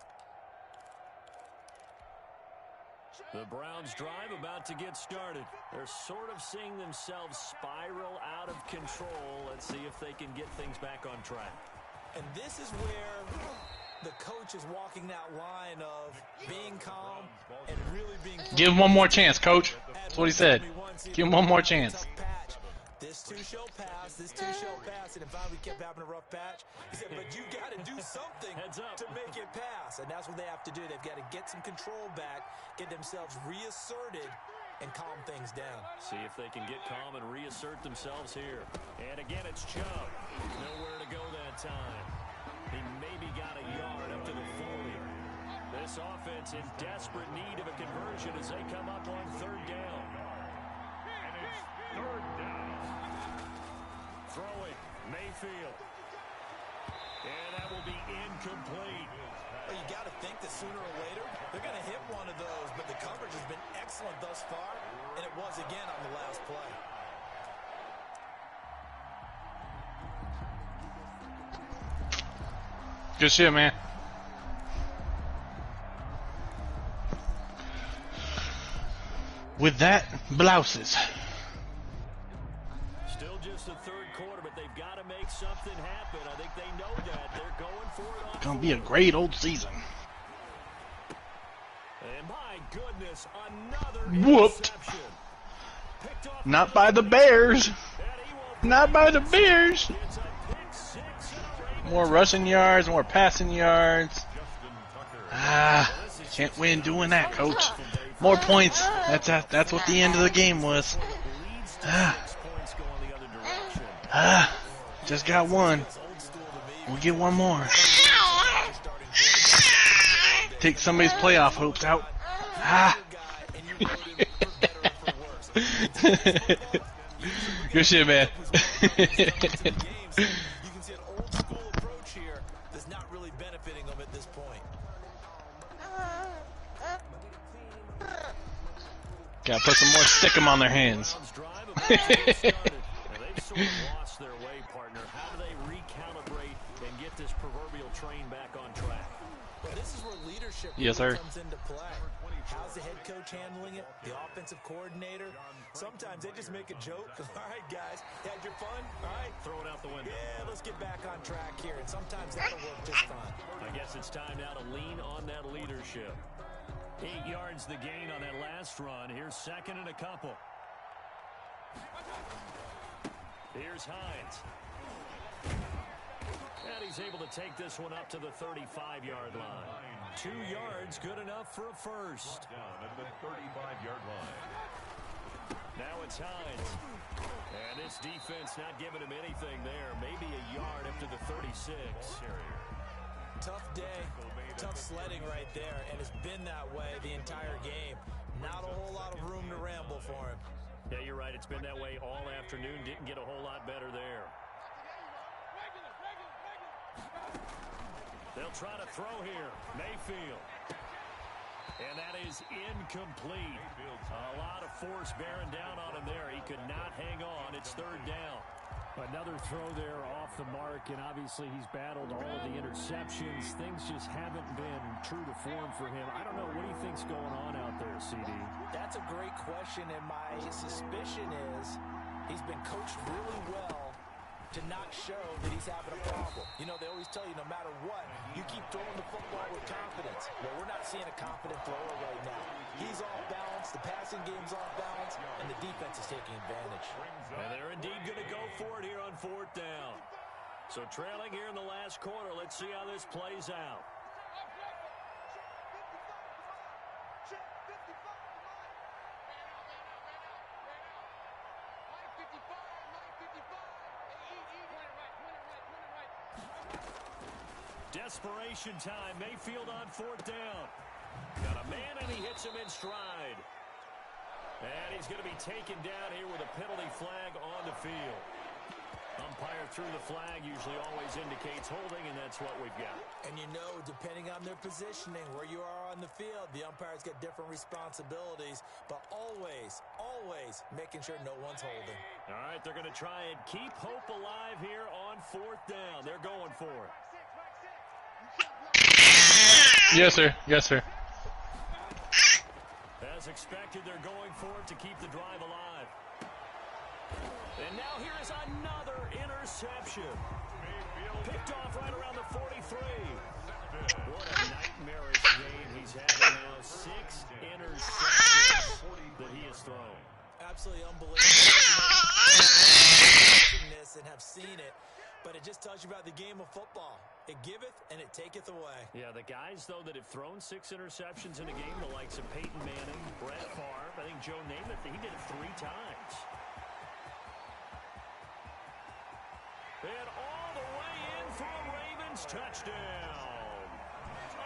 The Browns drive about to get started. They're sort of seeing themselves spiral out of control. Let's see if they can get things back on track. And this is where the coach is walking that line of being calm and really being... Give him one more chance, coach. That's what he said. Give him one more chance. This too shall pass, this too shall pass, and finally we kept having a rough patch. He said, but you got to do something to make it pass, and that's what they have to do. They've got to get some control back, get themselves reasserted, and calm things down. See if they can get calm and reassert themselves here. And again, it's Chubb. Nowhere to go that time. He maybe got a yard up to the 40. This offense in desperate need of a conversion as they come up on third down. And it's third down. Throwing, Mayfield. And that will be incomplete. Well, you got to think that sooner or later they're going to hit one of those, but the coverage has been excellent thus far, and it was again on the last play. Good shit, man. With that, blouses. Still just the third quarter, but they've got to make something happen. I think they know that. They're going for it on Gonna be a great old season. And my goodness, another Whooped. interception. Picked off Not by the Bears. and he won't Not by the Bears. It's a pick six and a Ravens. More rushing yards, more passing yards. Justin Tucker. Ah, can't win doing that, coach. More points. That's what the end of the game was. Leads to Ah, 6 points going the other direction. just got one. We'll get one more. Take somebody's playoff hopes out. Good shit, man. You can see an old school approach here that's not really benefiting them at this point. Gotta put some more stickum on their hands. Drive about to get started. Now, they've sort of lost their way, partner. How do they recalibrate and get this proverbial train back on track? Well, this is where leadership Yes, really sir. comes into play. How's the head coach handling it? The offensive coordinator? Sometimes they just make a joke. All right, guys, you had your fun? All right, Throw it out the window. yeah, let's get back on track here. And sometimes that'll work just fine. I guess it's time now to lean on that leadership. 8 yards the gain on that last run. Here's second and a couple. Here's Hines. And he's able to take this one up to the 35-yard line. 2 yards, good enough for a first. Down at the 35-yard line. Now it's Hines. And this defense not giving him anything there. Maybe a yard up to the 36. Tough day, tough sledding right there, and it's been that way the entire game. Not a whole lot of room to ramble for him. Yeah, you're right. It's been that way all afternoon. Didn't get a whole lot better there. They'll try to throw here. Mayfield. And that is incomplete. A lot of force bearing down on him there. He could not hang on. It's third down. Another throw there off the mark, and obviously he's battled all of the interceptions. Things just haven't been true to form for him. I don't know. What do you think's going on out there, CD? That's a great question, and my suspicion is he's been coached really well to not show that he's having a problem. You know, they always tell you no matter what, you keep throwing the football with confidence. Well, we're not seeing a confident thrower right now. He's off balance, the passing game's off balance, and the defense is taking advantage. And they're indeed going to go for it here on fourth down. So trailing here in the last quarter. Let's see how this plays out. Desperation time. Mayfield on fourth down. Got a man, and he hits him in stride. And he's going to be taken down here with a penalty flag on the field. Umpire through the flag usually always indicates holding, and that's what we've got. And you know, depending on their positioning, where you are on the field, the umpire's got different responsibilities, but always, always making sure no one's holding. All right, they're going to try and keep hope alive here on fourth down. They're going for it. Yes, sir. Yes, sir. As expected, they're going for it to keep the drive alive. And now here is another interception. Picked off right around the 43. What a nightmarish game he's having now. 6 interceptions that he has thrown. Absolutely unbelievable. Watching this and have seen it, but it just tells you about the game of football. It giveth and it taketh away. Yeah, the guys, though, that have thrown 6 interceptions in a game, the likes of Peyton Manning, Brett Favre, I think Joe Namath, he did it 3 times. And all the way in for a Ravens touchdown.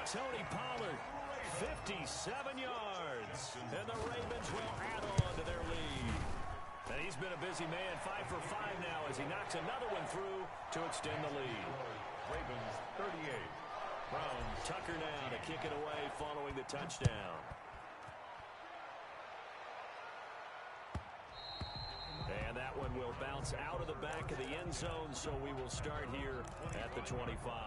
Tony Pollard, 57 yards. And the Ravens will add on to their lead. And he's been a busy man, 5 for 5 now as he knocks another one through to extend the lead. Ravens 38. Browns. Tucker now to kick it away following the touchdown. And that one will bounce out of the back of the end zone, so we will start here at the 25.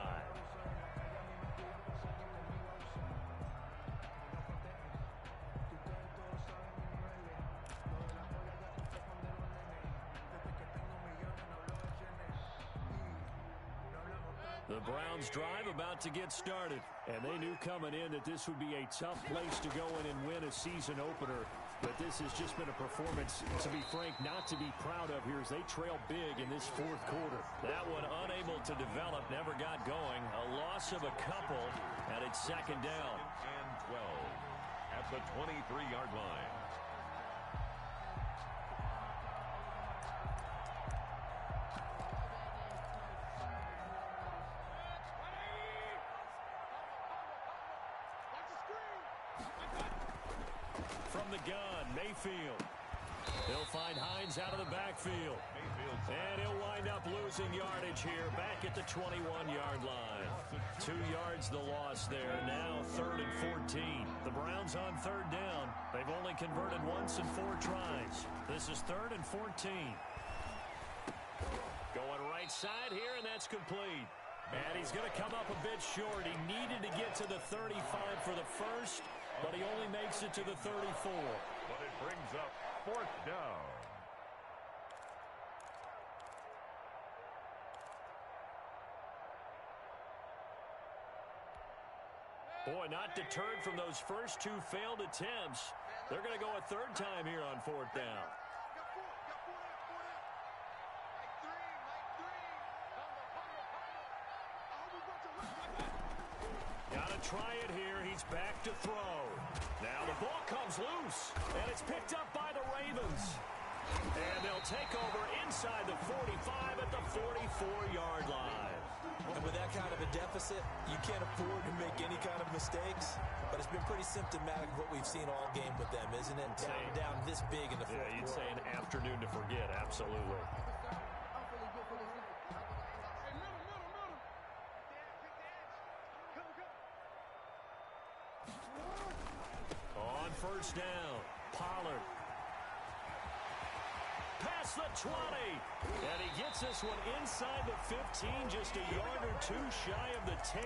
The Browns drive about to get started. And they knew coming in that this would be a tough place to go in and win a season opener. But this has just been a performance, to be frank, not to be proud of here as they trail big in this fourth quarter. That one unable to develop, never got going. A loss of a couple, and it's second down. And 12 at the 23-yard line. From the gun, Mayfield. He'll find Hines out of the backfield. And he'll wind up losing yardage here back at the 21-yard line. 2 yards the loss there. Now 3rd and 14. The Browns on 3rd down. They've only converted once in 4 tries. This is 3rd and 14. Going right side here, and that's complete. And he's going to come up a bit short. He needed to get to the 35 for the first, but he only makes it to the 34. But it brings up 4th down. Boy, not deterred from those first 2 failed attempts. They're going to go a 3rd time here on 4th down. Gotta try it here. He's back to throw. Now the ball comes loose, and it's picked up by the Ravens. And they'll take over inside the 45 at the 44-yard line. And with that kind of a deficit, you can't afford to make any kind of mistakes. But it's been pretty symptomatic of what we've seen all game with them, isn't it? Down this big in the fourth quarter. Yeah, you'd say an afternoon to forget, absolutely. On 1st down, Pollard. Past the 20. And he gets this one inside the 15, just a yard or 2 shy of the 10.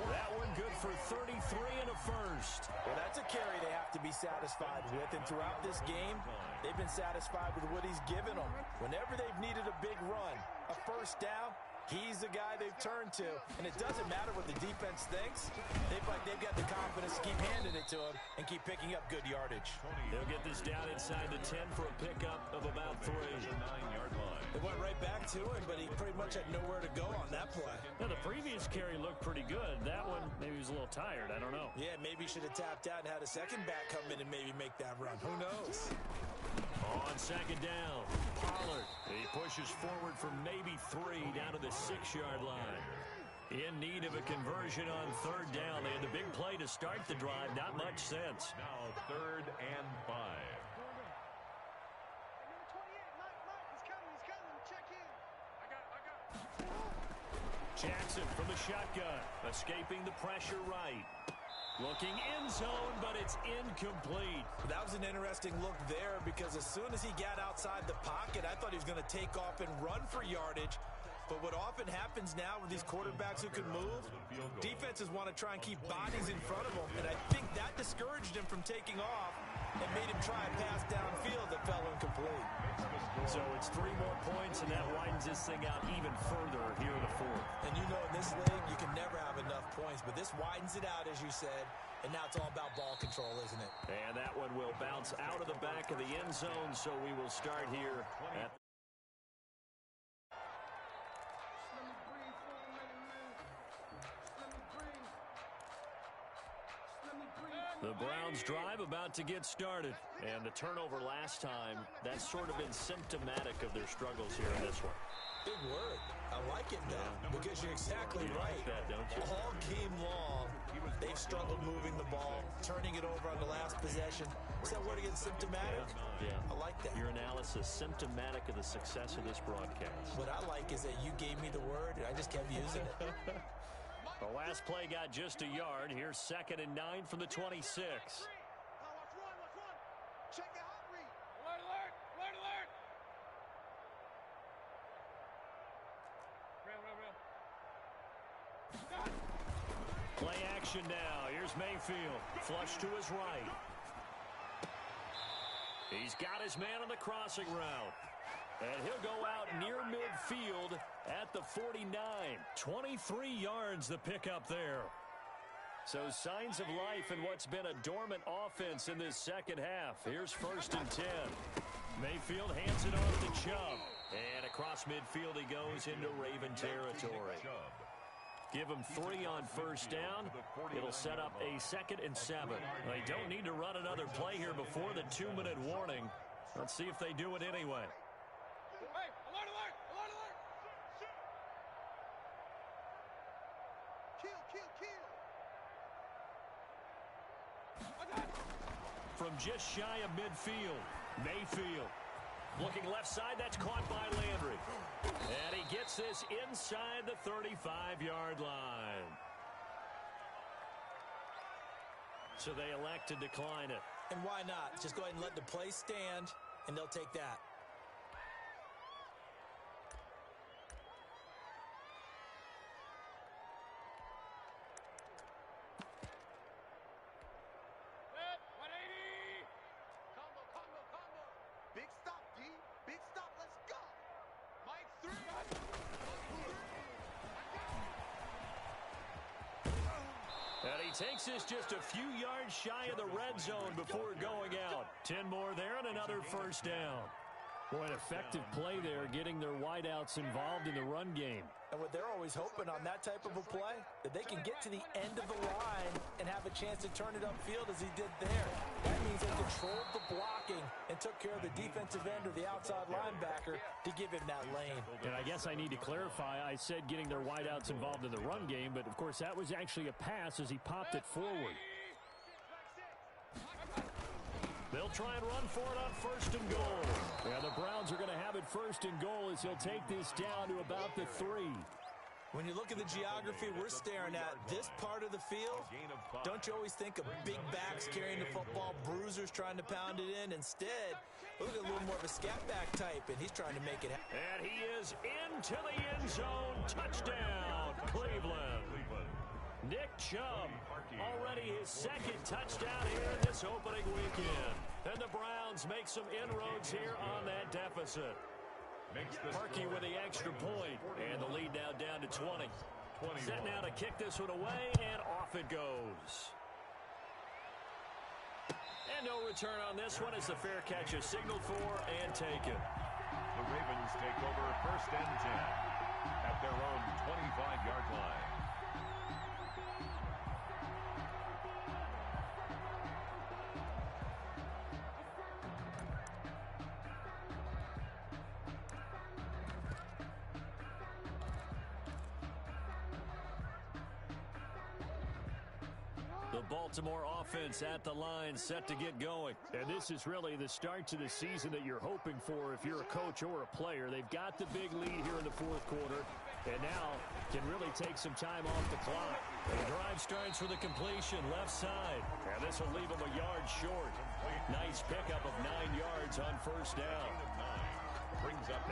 That one good for 33 and a first. Well, that's a carry they have to be satisfied with. And throughout this game, they've been satisfied with what he's given them. Whenever they've needed a big run, a 1st down, he's the guy they've turned to. And it doesn't matter what the defense thinks. They've got the confidence to keep handing it to him and keep picking up good yardage. They'll get this down inside the 10 for a pickup of about 3. 9-yard line. They went right back to him, but he pretty much had nowhere to go on that play. Now, the previous carry looked pretty good. That one, maybe he was a little tired. I don't know. Yeah, maybe he should have tapped out and had a second back come in and maybe make that run. Who knows? On 2nd down, Pollard. He pushes forward for maybe 3 down to the 6-yard line. In need of a conversion on 3rd down. They had the big play to start the drive. Not much sense. Now 3rd and 5. Jackson from the shotgun, escaping the pressure right. Looking end zone, but it's incomplete. That was an interesting look there because as soon as he got outside the pocket, I thought he was going to take off and run for yardage. But what often happens now with these quarterbacks who can move, defenses want to try and keep bodies in front of them. And I think that discouraged him from taking off and made him try a pass downfield that fell incomplete. So it's 3 more points, and that widens this thing out even further here in the 4th. And you know in this league, you can never have enough points. But this widens it out, as you said. And now it's all about ball control, isn't it? And that one will bounce out of the back of the end zone, so we will start here at the Browns drive about to get started. And the turnover last time, that's sort of been symptomatic of their struggles here in this one. Big word. I like it, though, because you're exactly right. Like that, don't you? All game long, they've struggled moving the ball, turning it over on the last possession. Is that word again, symptomatic? Yeah. I like that. Your analysis symptomatic of the success of this broadcast. What I like is that you gave me the word, and I just kept using it. The last play got just a yard. Here's 2nd and 9 from the 26. Check the hot read. Alert, alert, alert, alert. Play action now. Here's Mayfield. Flush to his right. He's got his man on the crossing route. And he'll go out near midfield at the 49. 23 yards the pickup there. So signs of life in what's been a dormant offense in this second half. Here's 1st and 10. Mayfield hands it off to Chubb. And across midfield he goes into Raven territory. Give him 3 on 1st down. It'll set up a 2nd and 7. They don't need to run another play here before the 2-minute warning. Let's see if they do it anyway. Hey, alert, alert, alert, alert. Kill, kill, kill. From just shy of midfield, Mayfield. Looking left side, that's caught by Landry. And he gets this inside the 35-yard line. So they elect to decline it. And why not? Just go ahead and let the play stand, and they'll take that. Set, 180. Combo, combo, combo. Big stop, D. Big stop. Let's go. Mike 3. And he takes this just a few yards shy of the red zone before going out. 10 more there and another 1st down. Boy, an effective play there, getting their wideouts involved in the run game. And what they're always hoping on that type of a play, that they can get to the end of the line and have a chance to turn it upfield as he did there. That means they controlled the blocking and took care of the defensive end or the outside linebacker to give him that lane. And I guess I need to clarify, I said getting their wideouts involved in the run game, but of course that was actually a pass as he popped it forward. They'll try and run for it on 1st and goal. Yeah, the Browns are going to have it 1st and goal as he'll take this down to about the 3. When you look at the geography we're staring at, this part of the field, don't you always think of big backs carrying the football, bruisers trying to pound it in? Instead, look at a little more of a scat back type, and he's trying to make it happen. And he is into the end zone. Touchdown, Cleveland. Nick Chubb, already his 2nd touchdown here this opening weekend. And the Browns make some inroads here on that deficit. Parkey with the extra point, and the lead now down to 20. Set now to kick this one away, and off it goes. And no return on this one as the fair catch is signaled for and taken. The Ravens take over 1st and 10 at their own 25-yard line. The Baltimore offense at the line, set to get going. And this is really the start to the season that you're hoping for if you're a coach or a player. They've got the big lead here in the 4th quarter, and now can really take some time off the clock. The drive starts with a completion left side, and this will leave them a yard short. Nice pickup of 9 yards on 1st down.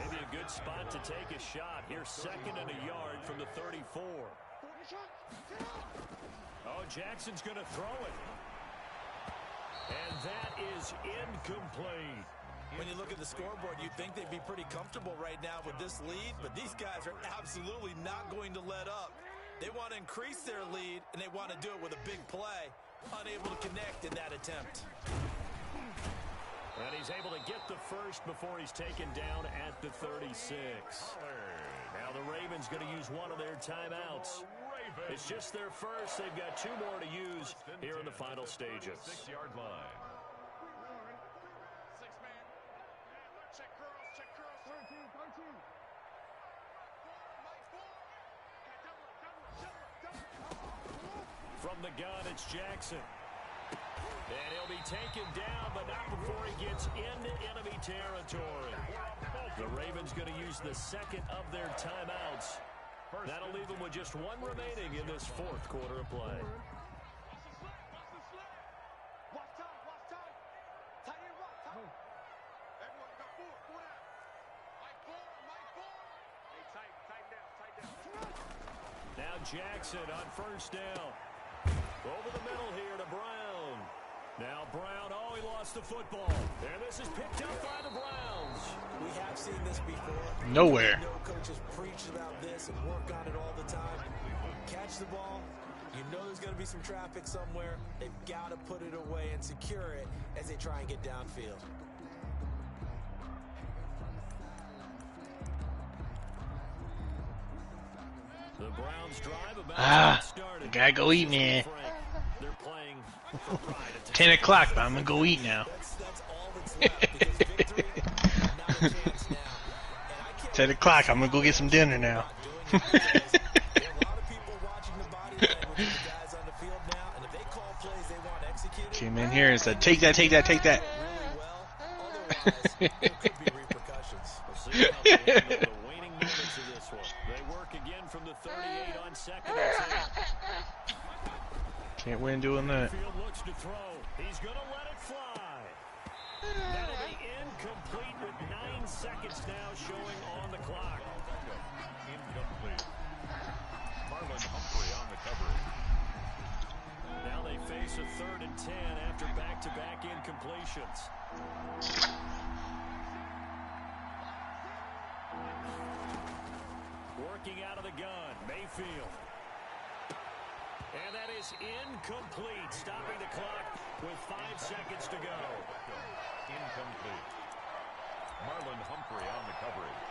Maybe a good spot to take a shot. Here's 2nd and a yard from the 34. Oh, Jackson's going to throw it. And that is incomplete. When you look at the scoreboard, you'd think they'd be pretty comfortable right now with this lead, but these guys are absolutely not going to let up. They want to increase their lead, and they want to do it with a big play. Unable to connect in that attempt. And he's able to get the 1st before he's taken down at the 36. Now the Ravens going to use one of their timeouts. It's just their 1st. They've got 2 more to use here in the final stages. 6-yard line. 6-man. Check curls, check curls. 13, 13. From the gun, it's Jackson. And he'll be taken down, but not before he gets into enemy territory. The Ravens going to use the second of their timeouts. That'll leave them with just one remaining in this fourth quarter of play. Now Jackson on first down. Over the middle here to Brown. Now Brown, oh, he lost the football. And this is picked up by the Browns. We have seen this before. Nowhere. You know coaches preach about this and work on it all the time. Catch the ball. You know there's going to be some traffic somewhere. They've got to put it away and secure it as they try and get downfield. The Browns drive about started. Gotta go eat, man. They're playing for pride. 10 o'clock, but I'm gonna go eat now. That's all that's left because victory, not a chance now. And I can't 10 o'clock, I'm gonna go get some dinner now. there are a lot of people watching the body language of the guys on the field now, and if they call plays they want executed, Came in here and said, take that, take that, take that. really well. Otherwise, there could be repercussions. We'll see how they handle the waning moments of this one. They work again from the 38 on second and 10. Can't win doing that. Field looks to throw. He's going to let it fly. That'll be incomplete with 9 seconds now showing on the clock. Incomplete. Marlon Humphrey on the coverage. Now they face a 3rd and 10 after back-to-back incompletions. Working out of the gun, Mayfield. And that is incomplete, stopping the clock with 5 seconds to go. Incomplete. Marlon Humphrey on the coverage.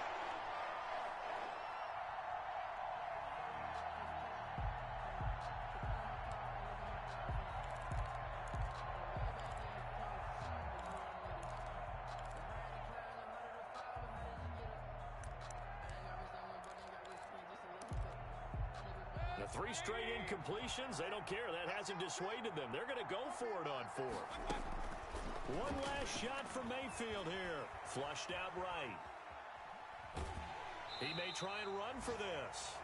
The 3 straight incompletions, they don't care. That hasn't dissuaded them. They're going to go for it on 4th. One last shot for Mayfield here. Flushed out right. He may try and run for this.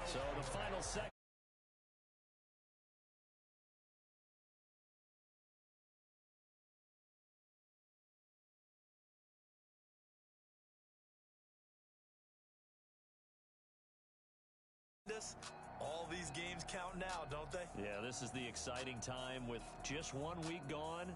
So the final second. All these games count now, don't they? Yeah, this is the exciting time with just 1 week gone.